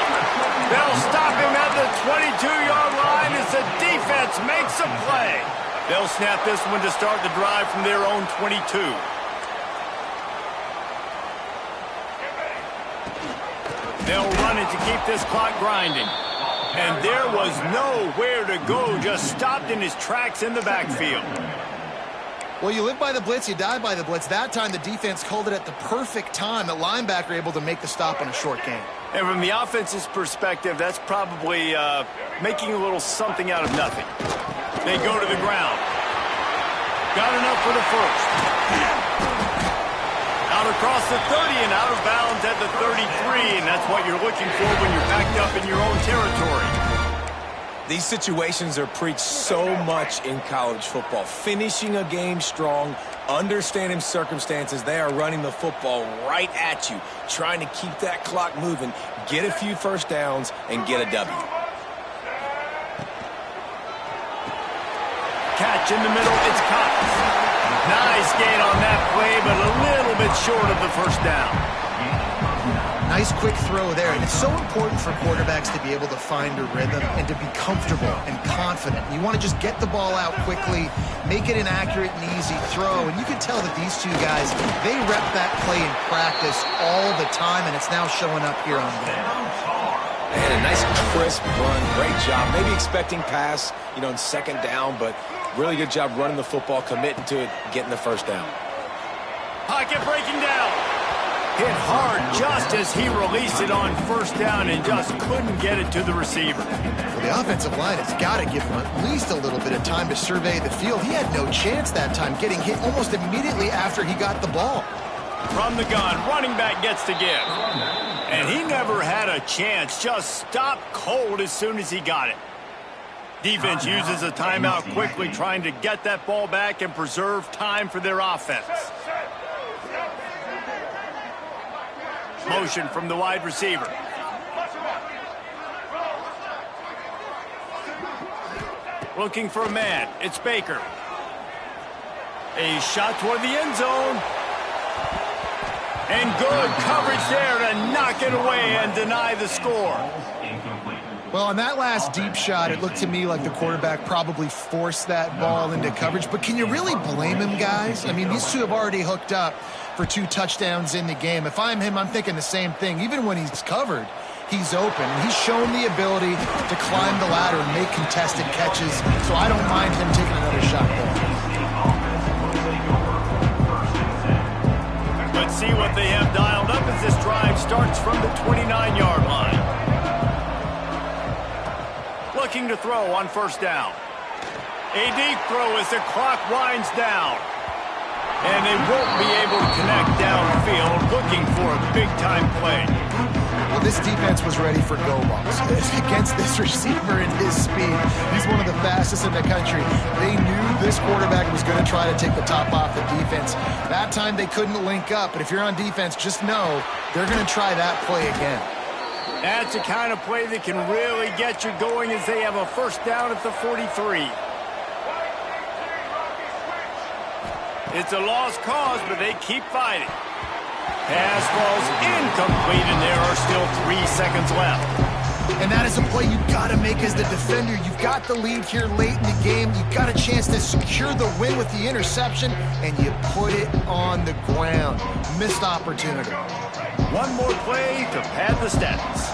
They'll stop him at the 22-yard line as the defense makes a play. They'll snap this one to start the drive from their own 22. They'll run it to keep this clock grinding. And there was nowhere to go, just stopped in his tracks in the backfield. Well, you live by the blitz, you die by the blitz. That time, the defense called it at the perfect time. The linebacker able to make the stop on a short gain. And from the offense's perspective, that's probably making a little something out of nothing. They go to the ground. Got enough for the first. Out across the 30 and out of bounds at the 33, and that's what you're looking for when you're backed up in your own territory. These situations are preached so much in college football. Finishing a game strong, understanding circumstances. They are running the football right at you, trying to keep that clock moving, get a few first downs, and get a W. Catch in the middle, it's caught. Nice gain on that play, but a little bit short of the first down. Nice quick throw there, and it's so important for quarterbacks to be able to find a rhythm and to be comfortable and confident. You want to just get the ball out quickly, make it an accurate and easy throw, and you can tell that these two guys, they rep that play in practice all the time, and it's now showing up here on game. And a nice crisp run, great job. Maybe expecting pass, in second down, but really good job running the football, committing to it, getting the first down. Pocket breaking down. Hit hard just as he released it on first down and just couldn't get it to the receiver. Well, the offensive line has got to give him at least a little bit of time to survey the field. He had no chance that time, getting hit almost immediately after he got the ball. From the gun, running back gets to give. And he never had a chance, just stopped cold as soon as he got it. Defense uses a timeout quickly, trying to get that ball back and preserve time for their offense. Motion from the wide receiver. Looking for a man. It's Baker. A shot toward the end zone. And good coverage there to knock it away and deny the score. Well, on that last deep shot, it looked to me like the quarterback probably forced that ball into coverage. But can you really blame him, guys? I mean, these two have already hooked up for 2 touchdowns in the game. If I'm him, I'm thinking the same thing. Even when he's covered, he's open. And he's shown the ability to climb the ladder and make contested catches. So I don't mind him taking another shot there. Let's see what they have dialed up as this drive starts from the 29-yard line. Looking to throw on first down. A deep throw as the clock winds down. And they won't be able to connect downfield, looking for a big-time play. Well, this defense was ready for go balls. Against this receiver and his speed, he's one of the fastest in the country. They knew this quarterback was going to try to take the top off the defense. That time they couldn't link up, but if you're on defense, just know they're going to try that play again. That's the kind of play that can really get you going as they have a first down at the 43. It's a lost cause, but they keep fighting. Pass falls incomplete, and there are still 3 seconds left. And that is a play you've got to make as the defender. You've got the lead here late in the game. You've got a chance to secure the win with the interception, and you put it on the ground. Missed opportunity. One more play to pad the stats.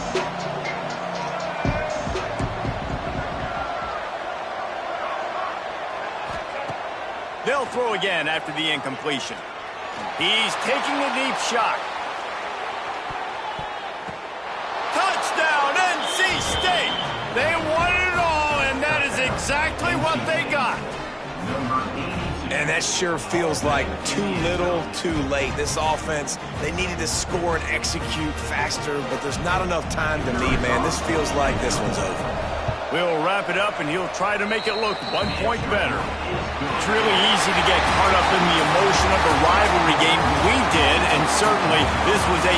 They'll throw again after the incompletion. He's taking a deep shot. Touchdown, NC State! They won it all, and that is exactly what they got. And that sure feels like too little, too late. This offense, they needed to score and execute faster, but there's not enough time to me, man. This feels like this one's over. We'll wrap it up, and he'll try to make it look 1 point better. It's really easy to get caught up in the emotion of a rivalry game. We did, and certainly this was a